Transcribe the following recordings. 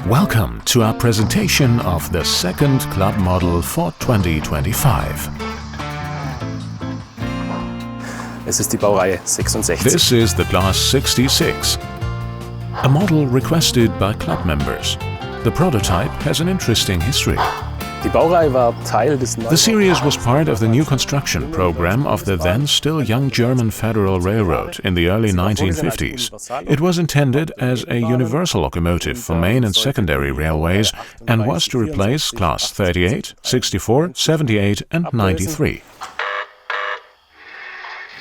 Welcome to our presentation of the second club model for 2025. Es ist die Baureihe 66. This is the class 66, a model requested by club members. The prototype has an interesting history. Die Baureihe war Teil des The series was part of the new construction program of the then still young German Federal Railroad in the early 1950s. It was intended as a universal locomotive for main and secondary railways and was to replace Class 38, 64, 78 and 93.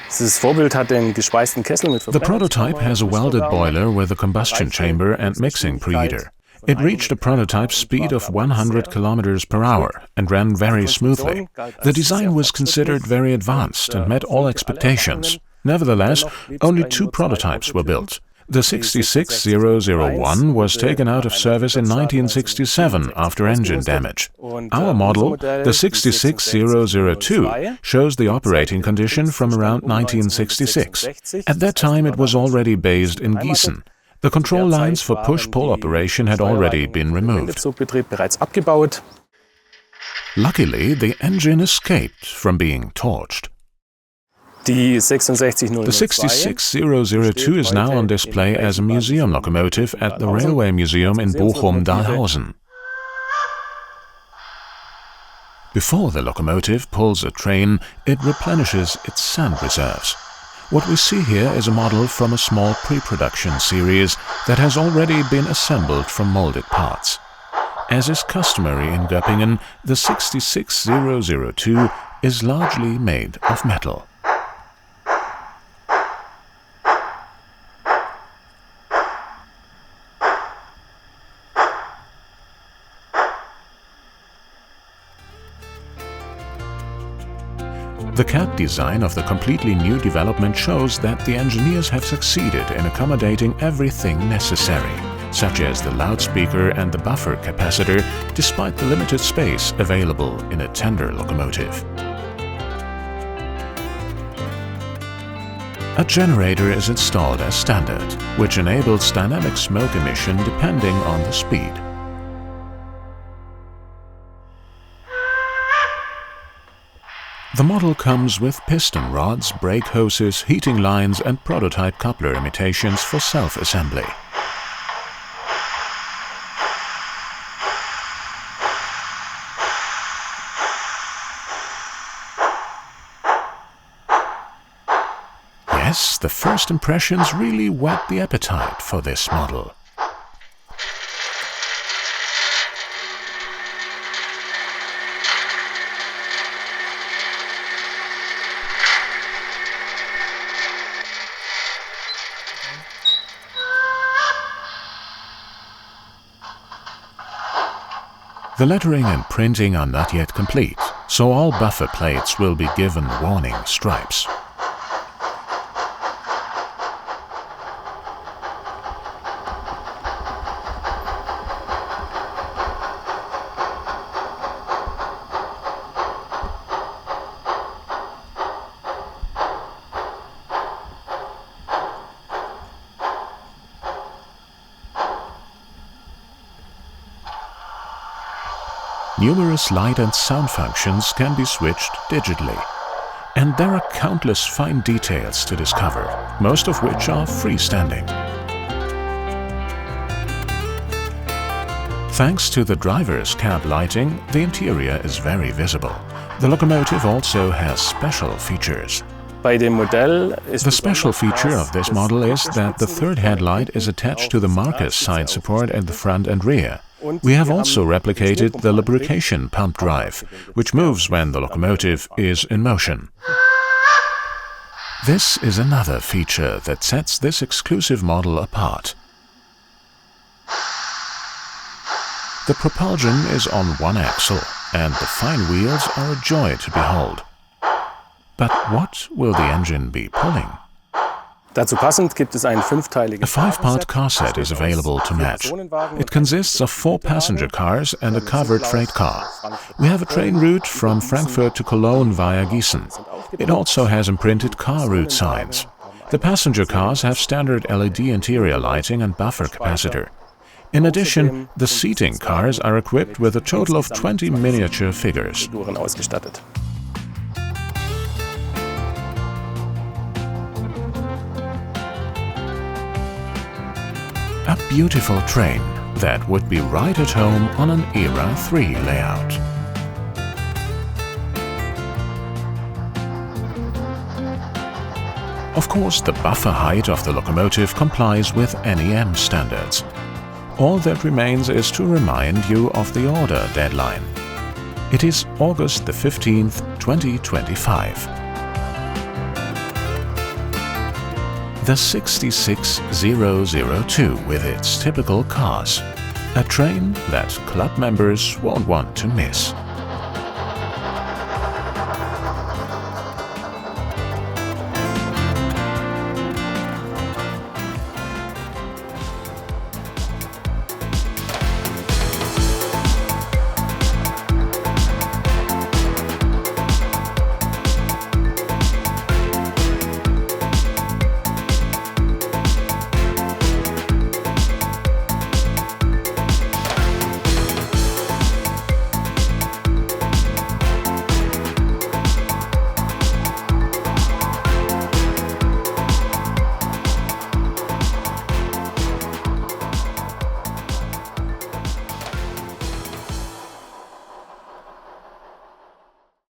The prototype has a welded boiler with a combustion chamber and mixing preheater. It reached a prototype speed of 100 km per hour and ran very smoothly. The design was considered very advanced and met all expectations. Nevertheless, only two prototypes were built. The 66001 was taken out of service in 1967 after engine damage. Our model, the 66002, shows the operating condition from around 1966. At that time it was already based in Gießen. The control lines for push-pull operation had already been removed. Luckily, the engine escaped from being torched. The 66002 is now on display as a museum locomotive at the Railway Museum in Bochum-Dahlhausen. Before the locomotive pulls a train, it replenishes its sand reserves. What we see here is a model from a small pre-production series that has already been assembled from molded parts. As is customary in Göppingen, the 66002 is largely made of metal. The CAD design of the completely new development shows that the engineers have succeeded in accommodating everything necessary, such as the loudspeaker and the buffer capacitor, despite the limited space available in a tender locomotive. A generator is installed as standard, which enables dynamic smoke emission depending on the speed. The model comes with piston rods, brake hoses, heating lines and prototype coupler imitations for self-assembly. Yes, the first impressions really whet the appetite for this model. The lettering and printing are not yet complete, so all buffer plates will be given warning stripes. Numerous light and sound functions can be switched digitally. And there are countless fine details to discover, most of which are freestanding. Thanks to the driver's cab lighting, the interior is very visible. The locomotive also has special features. The special feature of this model is that the third headlight is attached to the marker's side support at the front and rear. We have also replicated the lubrication pump drive, which moves when the locomotive is in motion. This is another feature that sets this exclusive model apart. The propulsion is on one axle, and the fine wheels are a joy to behold. But what will the engine be pulling? A five-part car set is available to match. It consists of 4 passenger cars and a covered freight car. We have a train route from Frankfurt to Cologne via Gießen. It also has imprinted car route signs. The passenger cars have standard LED interior lighting and buffer capacitor. In addition, the seating cars are equipped with a total of 20 miniature figures. Ausgestattet. A beautiful train that would be right at home on an Era 3 layout. Of course, the buffer height of the locomotive complies with NEM standards. All that remains is to remind you of the order deadline. It is August the 15th, 2025. The 66002 with its typical cars. A train that club members won't want to miss.